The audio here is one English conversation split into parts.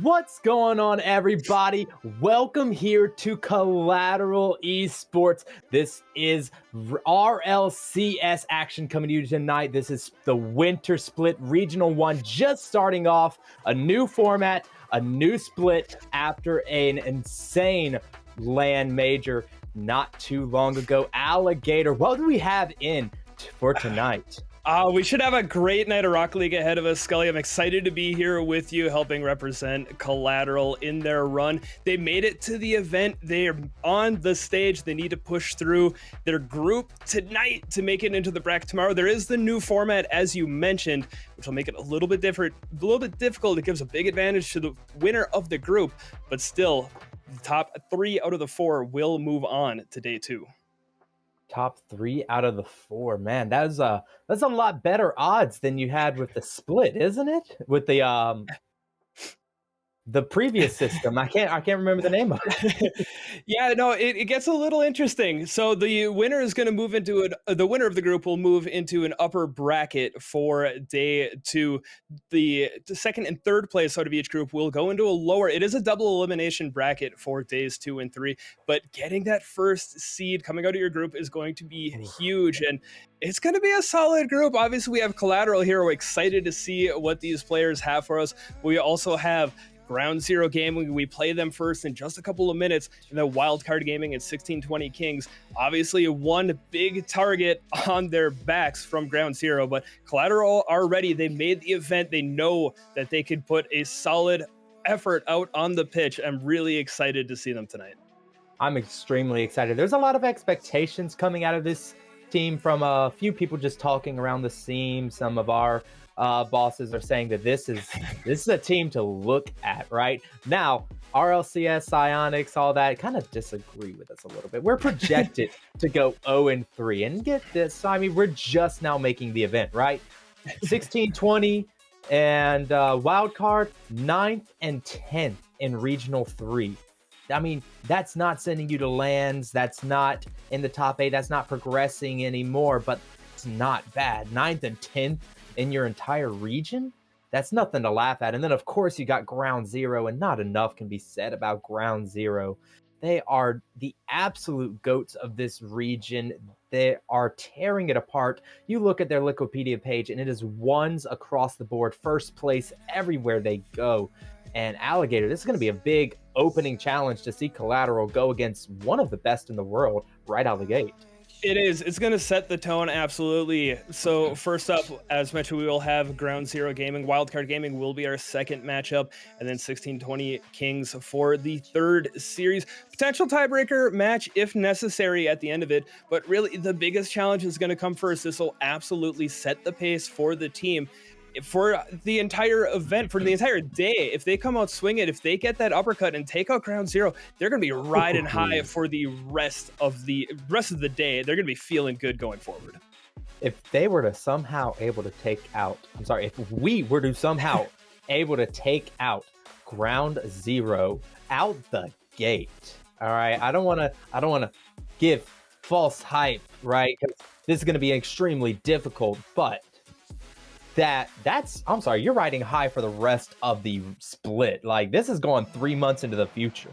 What's going on, everybody? Welcome here to Collateral Esports. This is RLCS action coming to you tonight. This is the Winter Split Regional 1 just starting off. A new format, a new split after an insane LAN major not too long ago. Alligator, what do we have in for tonight? We should have a great night of Rocket League ahead of us, Scully. I'm excited to be here with you, helping represent Collateral in their run. They made it to the event. They are on the stage. They need to push through their group tonight to make it into the bracket tomorrow. There is the new format, as you mentioned, which will make it a little bit different, a little bit difficult. It gives a big advantage to the winner of the group, but still, the top 3 out of the 4 will move on to day 2. Top 3 out of the 4, man. That's a lot better odds than you had with the split, isn't it? With the previous system. I can't remember the name of it. Yeah, no, it gets a little interesting. So the winner is going to move into the winner of the group will move into an upper bracket for day 2. The second and third place out of each group will go into a lower. It is a double elimination bracket for days 2 and 3, but getting that first seed coming out of your group is going to be huge, and it's going to be a solid group. Obviously, we have Collateral here. We're excited to see what these players have for us. We also have Ground Zero Gaming. We play them first in just a couple of minutes, and then Wildcard Gaming and 1620 Kings. Obviously, one big target on their backs from Ground Zero, but Collateral are ready. They made the event. They know that they could put a solid effort out on the pitch. I'm really excited to see them tonight. I'm extremely excited. There's a lot of expectations coming out of this team from a few people just talking around the scene. Some of our bosses are saying that this is a team to look at right now. RLCS, Psionics, all that kind of disagree with us a little bit. We're projected to go 0-3, and get this, I mean, we're just now making the event, right? 16-20 and wildcard 9th and 10th in regional 3. I mean, that's not sending you to lands. That's not in the top 8. That's not progressing anymore, but it's not bad. 9th and 10th in your entire region, that's nothing to laugh at. And then of course you got Ground Zero, and not enough can be said about Ground Zero. They are the absolute goats of this region. They are tearing it apart. You look at their Wikipedia page and it is ones across the board, first place everywhere they go. And Alligator, this is going to be a big opening challenge to see Collateral go against one of the best in the world right out of the gate. It is. It's going to set the tone, absolutely. So first up, as mentioned, we will have Ground Zero Gaming. Wildcard Gaming will be our second matchup, and then 1620 Kings for the third series. Potential tiebreaker match if necessary at the end of it, but really the biggest challenge is going to come first. This will absolutely set the pace for the team for the entire event, for the entire day. If they come out swinging, if they get that uppercut and take out Ground Zero, they're going to be riding high for the rest of the day. They're going to be feeling good going forward. If they were to somehow able to take out, if we were to somehow able to take out Ground Zero out the gate, all right, I don't want to give false hype, right? Because this is going to be extremely difficult, but I'm sorry, you're riding high for the rest of the split. Like, this is going 3 months into the future.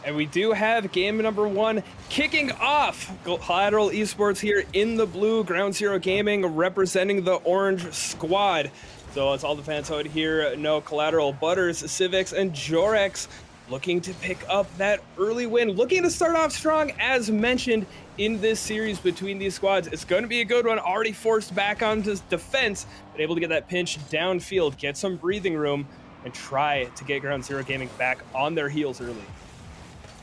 And we do have game number 1 kicking off. Collateral Esports here in the blue, Ground Zero Gaming representing the orange squad. So as all the fans out here know, Collateral, Butters, Civics, and Jorex looking to pick up that early win, looking to start off strong, as mentioned in this series between these squads. It's going to be a good one. Already forced back onto defense, but able to get that pinch downfield, get some breathing room, and try to get Ground Zero Gaming back on their heels early.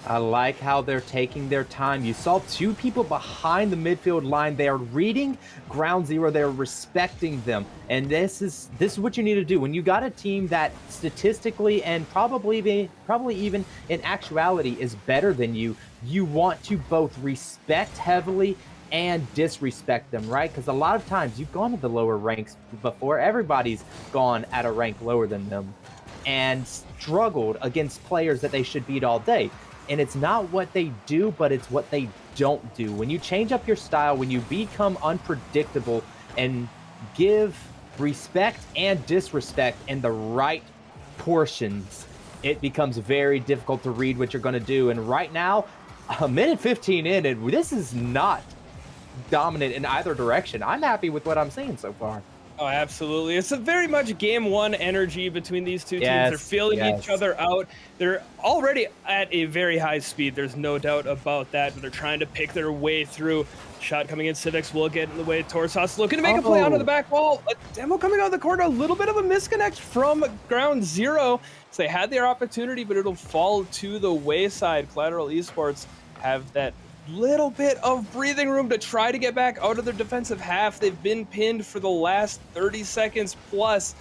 I like how they're taking their time. You saw 2 people behind the midfield line. They are reading Ground Zero. They're respecting them. And this is what you need to do. When you got a team that statistically and probably even in actuality is better than you, you want to both respect heavily and disrespect them, right? Because a lot of times you've gone to the lower ranks before. Everybody's gone at a rank lower than them and struggled against players that they should beat all day. And it's not what they do, but it's what they don't do. When you change up your style, when you become unpredictable and give respect and disrespect in the right portions, it becomes very difficult to read what you're going to do. And right now, a minute 15 in, and this is not dominant in either direction. I'm happy with what I'm seeing so far. Oh, absolutely. It's a very much game one energy between these two teams. They're Yes, feeling each yes. other out. They're already at a very high speed. There's no doubt about that, but they're trying to pick their way through. Shot coming in, Civics will get in the way. Torsos looking to make a play onto the back wall. A demo coming out of the corner, a little bit of a misconnect from Ground Zero. So they had their opportunity, but it'll fall to the wayside. Collateral Esports have that little bit of breathing room to try to get back out of their defensive half. They've been pinned for the last 30 seconds plus.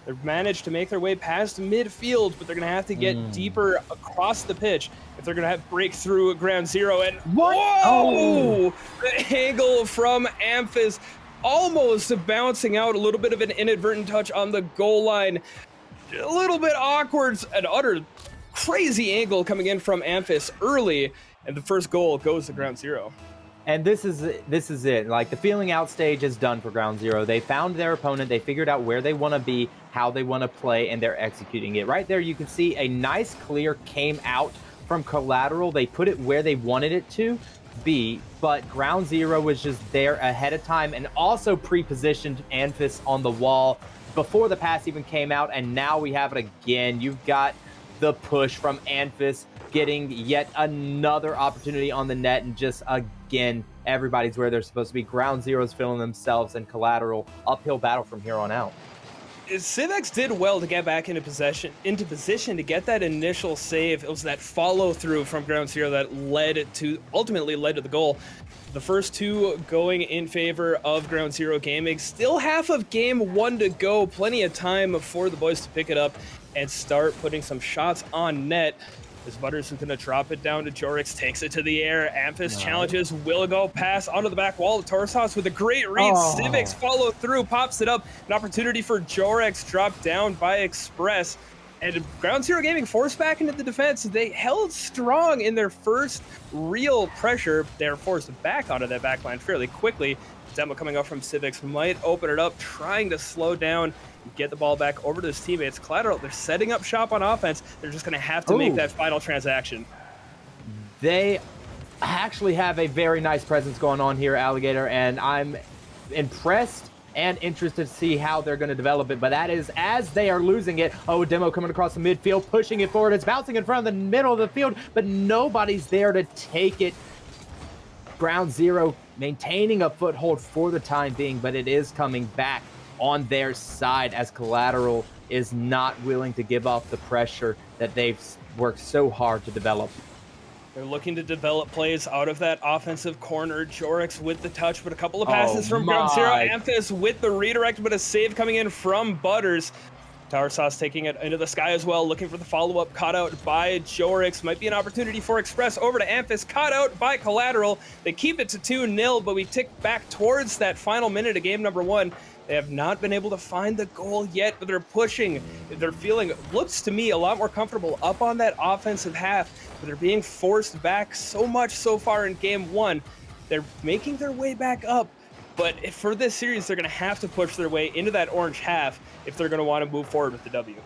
They've managed to make their way past midfield, but they're going to have to get deeper across the pitch if they're going to have break through Ground Zero. And What? whoa! The angle from Amphis almost bouncing out. A little bit of an inadvertent touch on the goal line. A little bit awkward. An utter crazy angle coming in from Amphis early. And the first goal goes to Ground Zero. And this is it. Like, the feeling out stage is done for Ground Zero. They found their opponent. They figured out where they want to be, how they want to play, and they're executing it. Right there, you can see a nice clear came out from Collateral. They put it where they wanted it to be, but Ground Zero was just there ahead of time and also pre-positioned Anfis on the wall before the pass even came out. And now we have it again. You've got the push from Anfis, getting yet another opportunity on the net, and just again, everybody's where they're supposed to be. Ground Zero's feeling themselves, and Collateral uphill battle from here on out. Civex did well to get back into position to get that initial save. It was that follow through from Ground Zero that ultimately led to the goal. The first two going in favor of Ground Zero Gaming. Still half of game one to go. Plenty of time for the boys to pick it up and start putting some shots on net. As Butters is going to drop it down to Jorix, takes it to the air. Amphis challenges, will go pass onto the back wall. Torsos with a great read. Civics follow through, pops it up. An opportunity for Jorix, dropped down by Express. And Ground Zero Gaming forced back into the defense. They held strong in their first real pressure. They're forced back onto that back line fairly quickly. Demo coming up from Civics might open it up, trying to slow down, get the ball back over to his teammates. Collateral, they're setting up shop on offense. They're just going to have to make that final transaction. They actually have a very nice presence going on here, Alligator, and I'm impressed and interested to see how they're going to develop it. But that is as they are losing it. Oh, Demo coming across the midfield, pushing it forward. It's bouncing in front of the middle of the field, but nobody's there to take it. Ground Zero maintaining a foothold for the time being, but it is coming back on their side as Collateral is not willing to give off the pressure that they've worked so hard to develop. They're looking to develop plays out of that offensive corner. Jorix with the touch, but a couple of passes from Ground Zero. Amphis with the redirect, but a save coming in from Butters. Tower Sauce taking it into the sky as well, looking for the follow-up, caught out by Jorix. Might be an opportunity for Express over to Amphis, caught out by Collateral. They keep it to 2-0, but we tick back towards that final minute of game number one. They have not been able to find the goal yet, but they're pushing. They're feeling, looks to me, a lot more comfortable up on that offensive half, but they're being forced back so much so far in game one. They're making their way back up, but for this series, they're going to have to push their way into that orange half if they're going to want to move forward with the W.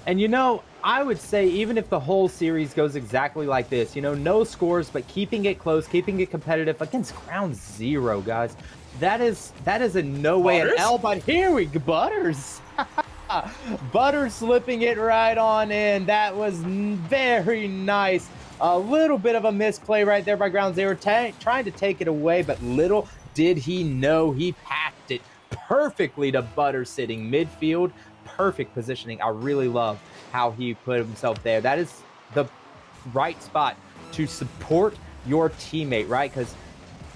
And, you know, I would say even if the whole series goes exactly like this, you know, no scores, but keeping it close, keeping it competitive against Ground Zero, guys, that is in no way an L, but here we go, Butters. Butters slipping it right on in. That was very nice. A little bit of a misplay right there by Ground Zero, trying to take it away, but little did he know he packed it perfectly to Butters sitting midfield. Perfect positioning. I really love how he put himself there. That is the right spot to support your teammate, right? Because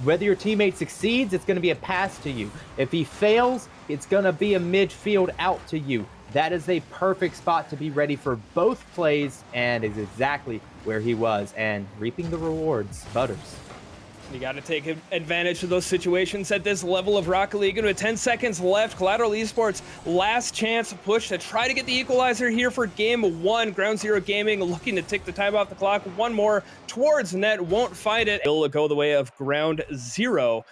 whether your teammate succeeds, it's going to be a pass to you. If he fails, it's going to be a midfield out to you. That is a perfect spot to be ready for both plays, and is exactly where he was, and reaping the rewards. Butters. You got to take advantage of those situations at this level of Rocket League. And with 10 seconds left, Collateral Esports last chance push to try to get the equalizer here for game one. Ground Zero Gaming looking to tick the time off the clock. One more towards net, won't find it. It'll go the way of Ground Zero.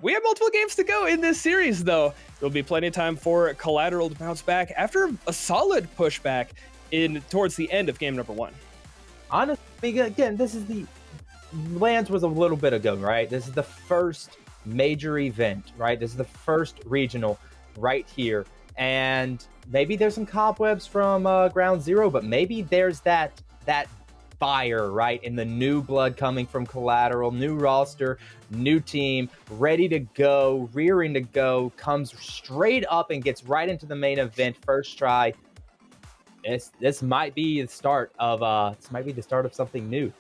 We have multiple games to go in this series, though. There'll be plenty of time for Collateral to bounce back after a solid pushback towards the end of game number 1. Honestly, again, this is the Lands was a little bit ago, right? This is the first major event, right? This is the first regional right here. And maybe there's some cobwebs from Ground Zero, but maybe there's that fire, right? In the new blood coming from Collateral, new roster, new team, ready to go, rearing to go, comes straight up and gets right into the main event first try. This might be the start of something new.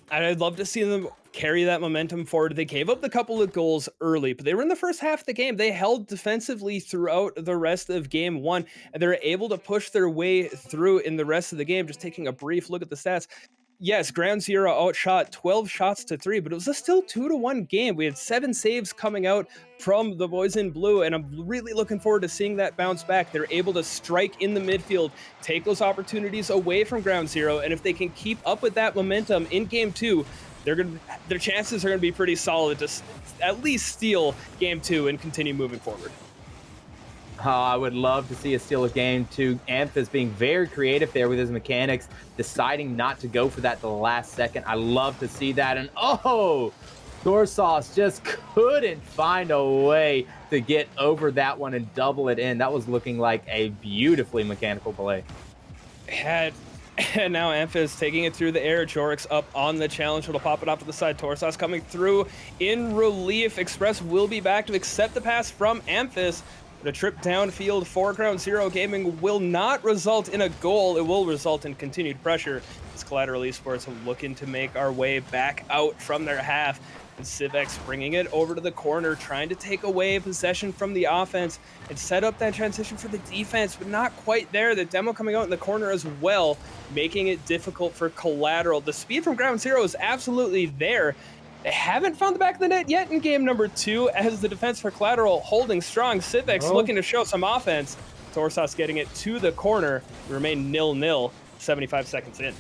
I'd love to see them carry that momentum forward. They gave up the couple of goals early, but they were in the first half of the game. They held defensively throughout the rest of game 1, and they're able to push their way through in the rest of the game. Just taking a brief look at the stats. Yes, Ground Zero outshot 12 shots to 3, but it was a still 2-1 game. We had 7 saves coming out from the boys in blue, and I'm really looking forward to seeing that bounce back. They're able to strike in the midfield, take those opportunities away from Ground Zero, and if they can keep up with that momentum in game 2, their chances are going to be pretty solid to at least steal game 2 and continue moving forward. I would love to see a steal of game 2. Amphis being very creative there with his mechanics, deciding not to go for that the last second. I love to see that. And Dorsauce just couldn't find a way to get over that one and double it in. That was looking like a beautifully mechanical play. And now Amphis taking it through the air. Jorix up on the challenge. It'll pop it off to the side. Dorsauce coming through in relief. Express will be back to accept the pass from Amphis. The trip downfield for Ground Zero Gaming will not result in a goal. It will result in continued pressure as Collateral Esports looking to make our way back out from their half. And Civex bringing it over to the corner, trying to take away possession from the offense and set up that transition for the defense, but not quite there. The demo coming out in the corner as well, making it difficult for Collateral. The speed from Ground Zero is absolutely there. They haven't found the back of the net yet in game number 2 as the defense for Collateral holding strong. Civex looking to show some offense. Dorsauce getting it to the corner. Remain 0-0, 75 seconds in.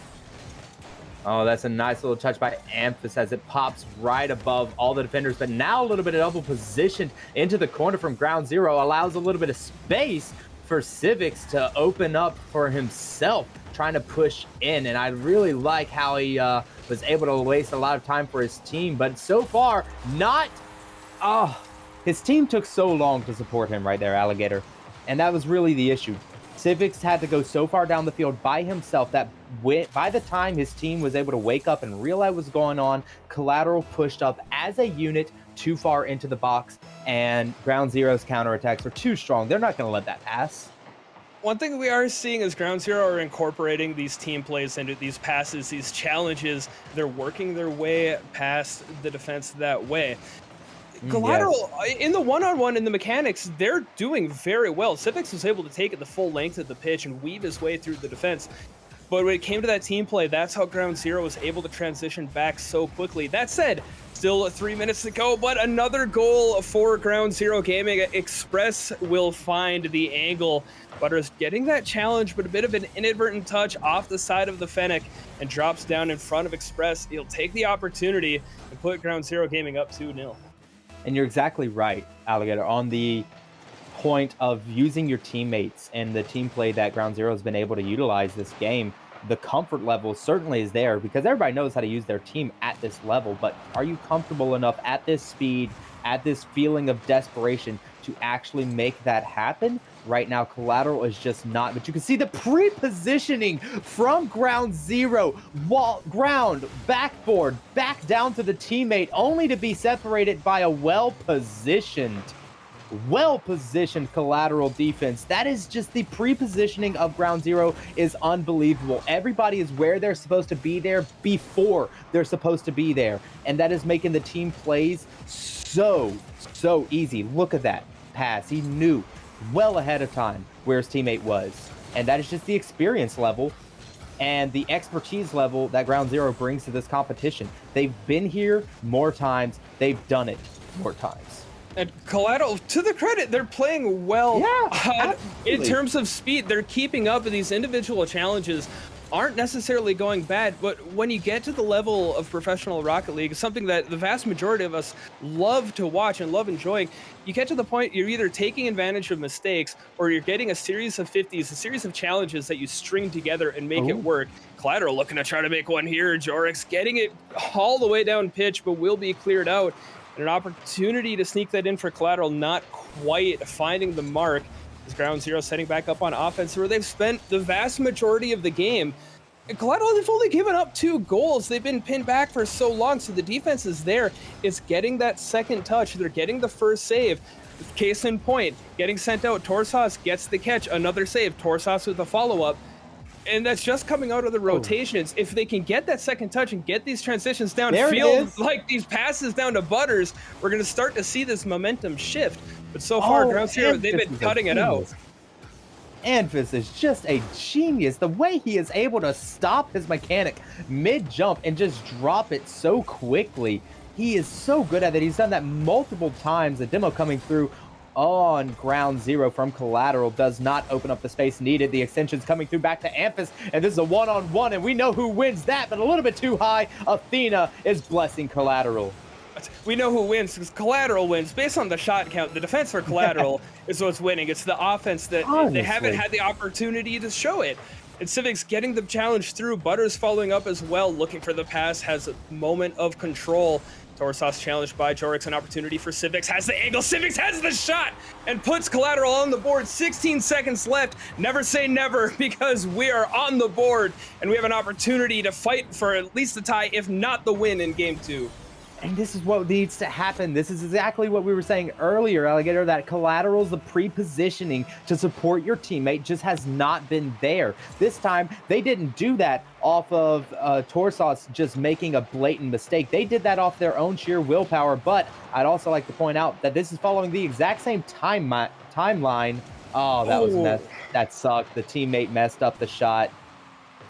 Oh, that's a nice little touch by Amphis as it pops right above all the defenders, but now a little bit of double positioned into the corner from Ground Zero, allows a little bit of space for Civics to open up for himself, trying to push in. And I really like how he was able to waste a lot of time for his team, but so far not. His team took so long to support him right there, Alligator, and that was really the issue. Civics had to go so far down the field by himself that by the time his team was able to wake up and realize what was going on, Collateral pushed up as a unit too far into the box, and Ground Zero's counterattacks are too strong. They're not going to let that pass. One thing we are seeing is Ground Zero are incorporating these team plays into these passes, these challenges. They're working their way past the defense that way. Collateral, in the one-on-one in the mechanics, they're doing very well. Civics was able to take it the full length of the pitch and weave his way through the defense. But when it came to that team play, that's how Ground Zero was able to transition back so quickly. That said, still 3 minutes to go, but another goal for Ground Zero Gaming. Express will find the angle. Butters getting that challenge, but a bit of an inadvertent touch off the side of the Fennec and drops down in front of Express. He'll take the opportunity and put Ground Zero Gaming up 2-0. And you're exactly right, Alligator, on the point of using your teammates and the team play that Ground Zero has been able to utilize this game. The comfort level certainly is there because everybody knows how to use their team at this level, but are you comfortable enough at this speed, at this feeling of desperation to actually make that happen? Right now, Collateral is just not, but you can see the pre-positioning from Ground Zero, ground, backboard, back down to the teammate, only to be separated by a well-positioned Collateral defense. That is just the pre-positioning of Ground Zero is unbelievable. Everybody is where they're supposed to be there before they're supposed to be there, and that is making the team plays so easy. Look at that pass. He knew well ahead of time where his teammate was, and that is just the experience level and the expertise level that Ground Zero brings to this competition. They've been here more times, they've done it more times. And Collateral, to the credit, they're playing well. Yeah, In terms of speed, they're keeping up with these individual challenges aren't necessarily going bad, but when you get to the level of professional Rocket League, something that the vast majority of us love to watch and love enjoying, you get to the point you're either taking advantage of mistakes or you're getting a series of 50s, a series of challenges that you string together and make it Oh, work. Collateral looking to try to make one here. Jorix getting it all the way down pitch, but will be cleared out. And an opportunity to sneak that in for Collateral, not quite finding the mark. As Ground Zero setting back up on offense, where they've spent the vast majority of the game. And Collateral, they've only given up 2 goals. They've been pinned back for so long, so the defense is there. It's getting that second touch. They're getting the first save. Case in point, getting sent out. Torsas gets the catch. Another save. Torsas with a follow-up. And that's just coming out of the rotations. If they can get that second touch and get these transitions downfield, like these passes down to Butters, we're going to start to see this momentum shift. But so far, Ground Zero, they've been cutting it out. Anfis is just a genius. The way he is able to stop his mechanic mid-jump and just drop it so quickly. He is so good at it. He's done that multiple times. The demo coming through on Ground Zero from Collateral does not open up the space needed. The extension's coming through back to Amphis, and this is a one-on-one, and we know who wins that, but a little bit too high. Athena is blessing Collateral. We know who wins because Collateral wins based on the shot count. The defense for Collateral is what's winning. It's the offense that they haven't had the opportunity to show it. And Civic's getting the challenge through. Butters following up as well, looking for the pass, has a moment of control. Torsas challenged by Jorix, an opportunity for Civics, has the angle, Civics has the shot, and puts Collateral on the board. 16 seconds left. Never say never, because we are on the board, and we have an opportunity to fight for at least the tie, if not the win in Game 2. And this is what needs to happen. This is exactly what we were saying earlier, Alligator, that Collateral's the pre-positioning to support your teammate just has not been there. This time, they didn't do that off of Torsas just making a blatant mistake. They did that off their own sheer willpower, but I'd also like to point out that this is following the exact same timeline. Oh, that sucked. The teammate messed up the shot.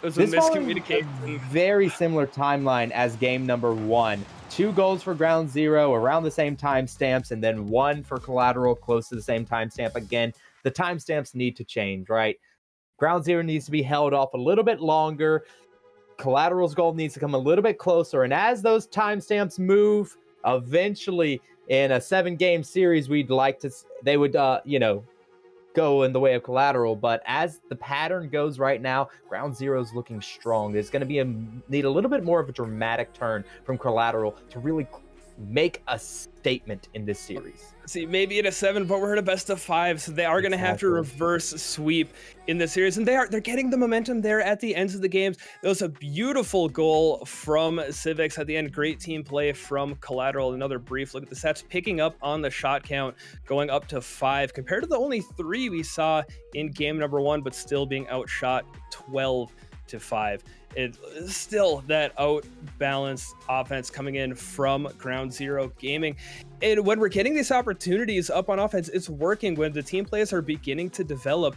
It was a miscommunication. Very similar timeline as game number 1. 2 goals for Ground Zero around the same timestamps, and then 1 for Collateral close to the same timestamp. Again, the timestamps need to change, right? Ground Zero needs to be held off a little bit longer. Collateral's goal needs to come a little bit closer. And as those timestamps move, eventually in a 7-game series, they would, go in the way of Collateral. But as the pattern goes right now, Ground Zero's looking strong. There's going to need a little bit more of a dramatic turn from Collateral to really make a statement in this series. See, maybe in a 7, but we're in a best of 5, so they are going to have to reverse sweep in the series, and they're getting the momentum there at the ends of the games. That was a beautiful goal from Civics at the end. Great team play from Collateral. Another brief look at the stats, picking up on the shot count, going up to 5 compared to the only 3 we saw in game number 1, but still being outshot 12-5. It's still that out-balanced offense coming in from Ground Zero Gaming. And when we're getting these opportunities up on offense, it's working. When the team players are beginning to develop,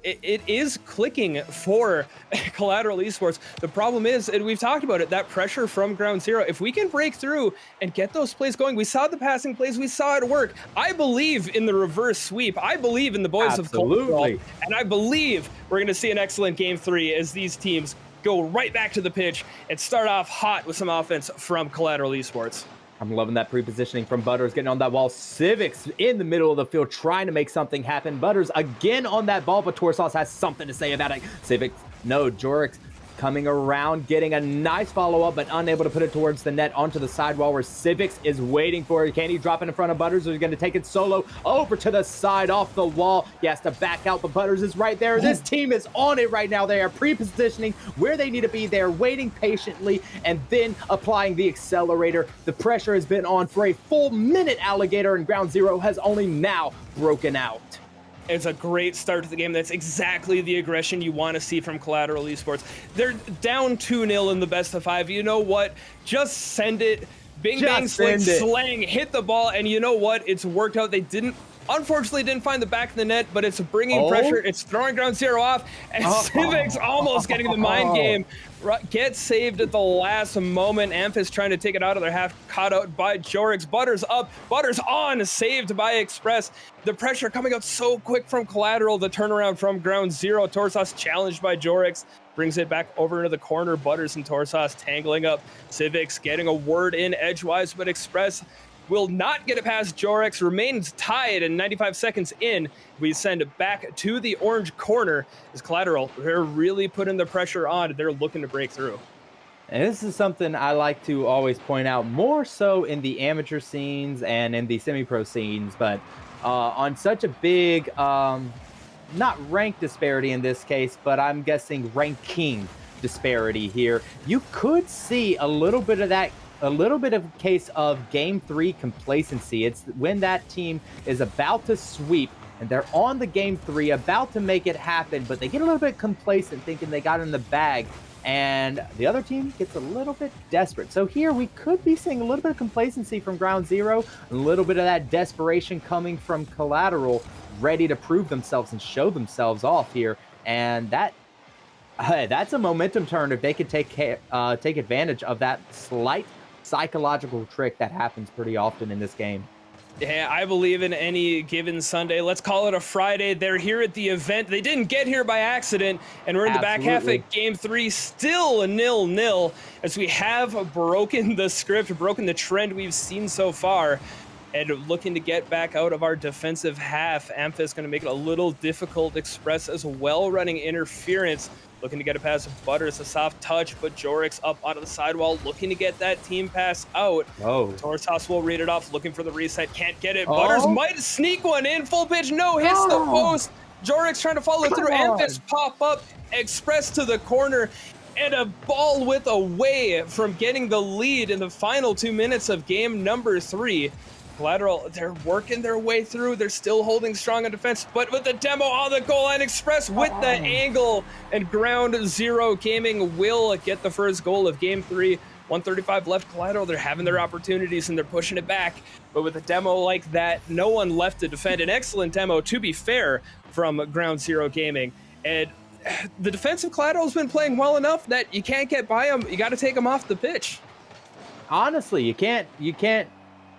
it is clicking for Collateral Esports. The problem is, and we've talked about it, that pressure from Ground Zero. If we can break through and get those plays going, we saw the passing plays, we saw it work. I believe in the reverse sweep. I believe in the boys of Collateral, and I believe we're going to see an excellent Game 3 as these teams go right back to the pitch and start off hot with some offense from Collateral Esports. I'm loving that pre-positioning from Butters, getting on that wall. Civics in the middle of the field trying to make something happen. Butters again on that ball, but Torsas has something to say about it. Civics, no, Jorix coming around, getting a nice follow-up, but unable to put it towards the net onto the sidewall where Civics is waiting for it. Can he drop it in front of Butters, or is he going to take it solo over to the side off the wall? He has to back out, but Butters is right there. This team is on it right now. They are pre-positioning where they need to be. They're waiting patiently and then applying the accelerator. The pressure has been on for a full minute, Alligator, and Ground Zero has only now broken out. It's a great start to the game. That's exactly the aggression you want to see from Collateral Esports. They're down 2-0 in the best of 5. You know what? Just send it. Bing, bang, sling, slang. Hit the ball, and you know what? It's worked out. They unfortunately didn't find the back of the net, but it's bringing pressure. It's throwing Ground Zero off, and Civics almost getting the mind game. Gets saved at the last moment. Amphis trying to take it out of their half, caught out by Jorix. Butters up, Butters on, saved by Express. The pressure coming out so quick from Collateral. The turnaround from Ground Zero. Torsas challenged by Jorix. brings it back over into the corner. Butters and Torsas tangling up. Civics getting a word in edgewise, but Express will not get it past Jorex, remains tied and 95 seconds in. We send it back to the orange corner as Collateral, they're really putting the pressure on. They're looking to break through. And this is something I like to always point out, more so in the amateur scenes and in the semi-pro scenes, but on such a big, not rank disparity in this case, but I'm guessing ranking disparity here, you could see a little bit of that, a little bit of a case of game 3 complacency. It's when that team is about to sweep and they're on the game 3, about to make it happen, but they get a little bit complacent thinking they got it in the bag, and the other team gets a little bit desperate. So here we could be seeing a little bit of complacency from Ground Zero, a little bit of that desperation coming from Collateral, ready to prove themselves and show themselves off here. And that's a momentum turn if they could take advantage of that slight psychological trick that happens pretty often in this game. Yeah, I believe in any given Sunday. Let's call it a Friday. They're here at the event. They didn't get here by accident, and we're in the back half of game 3, still a 0-0, as we have broken the script, broken the trend we've seen so far, and looking to get back out of our defensive half. Amphis going to make it a little difficult. Express as well, running interference, looking to get it past Butters, a soft touch, but Jorex up onto the sidewall, looking to get that team pass out. Torsas will read it off, looking for the reset, can't get it. Butters might sneak one in, full pitch, no, hits the post. Jorex trying to follow through, Amphis pop up, Express to the corner, and a ball width away from getting the lead in the final 2 minutes of game number 3. Collateral, they're working their way through. They're still holding strong on defense, but with the demo on the goal line, Express with the angle, and Ground Zero Gaming will get the first goal of game 3. 135 left. Collateral, they're having their opportunities and they're pushing it back, but with a demo like that, no one left to defend. An excellent demo, to be fair, from Ground Zero Gaming. And the defensive Collateral has been playing well enough that you can't get by them. You got to take them off the pitch. Honestly, you can't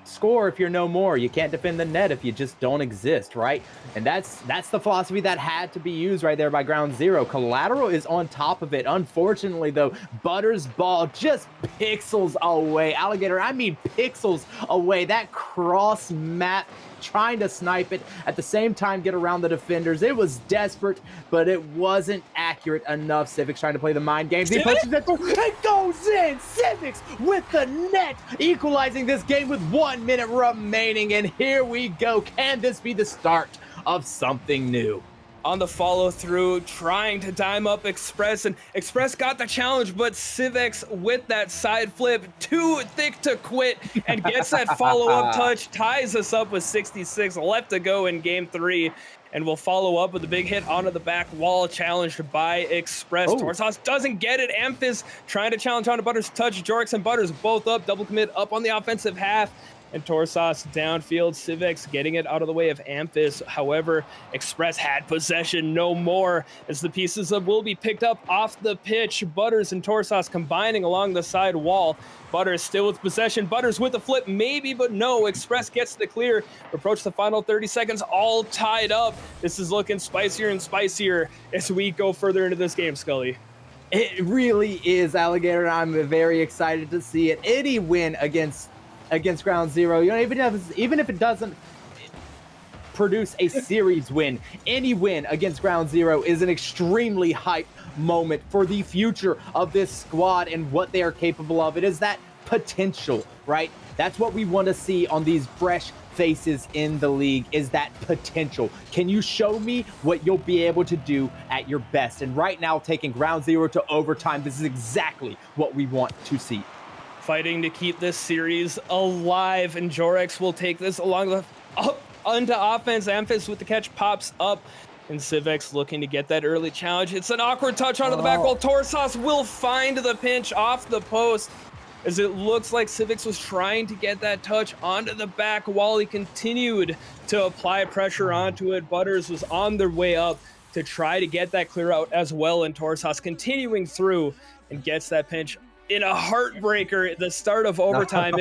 score if you're no more. You can't defend the net if you just don't exist, right? And that's the philosophy that had to be used right there by Ground Zero. Collateral is on top of it. Unfortunately, though, Butters' ball just pixels away. Alligator, I mean pixels away. That cross map, trying to snipe it, at the same time get around the defenders. It was desperate, but it wasn't accurate enough. Civics trying to play the mind games. He pushes it through. It goes in. Civics with the net, equalizing this game with 1 minute remaining. And here we go. Can this be the start of something new? On the follow through, trying to dime up Express, and Express got the challenge, but Civex with that side flip, too thick to quit, and gets that follow-up touch, ties us up with 66 left to go in game 3, and we'll follow up with a big hit onto the back wall, challenged by Express. Torsas doesn't get it. Amphis trying to challenge onto Butters' touch. Jorex and Butters both up, double commit up on the offensive half, and Torsas downfield. Civex getting it out of the way of Amphis. However, Express had possession no more, as the pieces will be picked up off the pitch. Butters and Torsas combining along the side wall. Butters still with possession. Butters with the flip, maybe, but no. Express gets the clear. Approach the final 30 seconds, all tied up. This is looking spicier and spicier as we go further into this game, Scully. It really is, Alligator. I'm very excited to see it. Any win against Ground Zero, you know, even if it doesn't produce a series win, any win against Ground Zero is an extremely hype moment for the future of this squad and what they are capable of. It is that potential, right? That's what we want to see on these fresh faces in the league, is that potential. Can you show me what you'll be able to do at your best? And right now, taking Ground Zero to overtime, this is exactly what we want to see. Fighting to keep this series alive, and Jorex will take this along the up onto offense. Amphis with the catch pops up, and Civex looking to get that early challenge. It's an awkward touch onto the back wall. Torsas will find the pinch off the post, as it looks like Civex was trying to get that touch onto the back wall. He continued to apply pressure onto it. Butters was on their way up to try to get that clear out as well, and Torsas continuing through and gets that pinch in a heartbreaker at the start of overtime.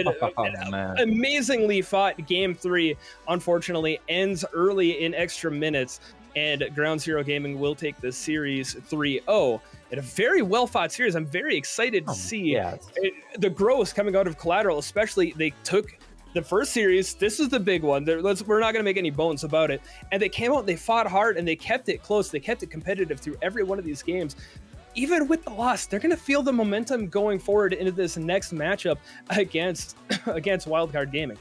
Amazingly fought game 3, unfortunately, ends early in extra minutes. and Ground Zero Gaming will take the series 3-0 in a very well-fought series. I'm very excited to see the growth coming out of Collateral, especially they took the first series. This is the big one. We're not going to make any bones about it. And they came out, they fought hard, and they kept it close. They kept it competitive through every one of these games. Even with the loss, they're going to feel the momentum going forward into this next matchup against Wildcard Gaming.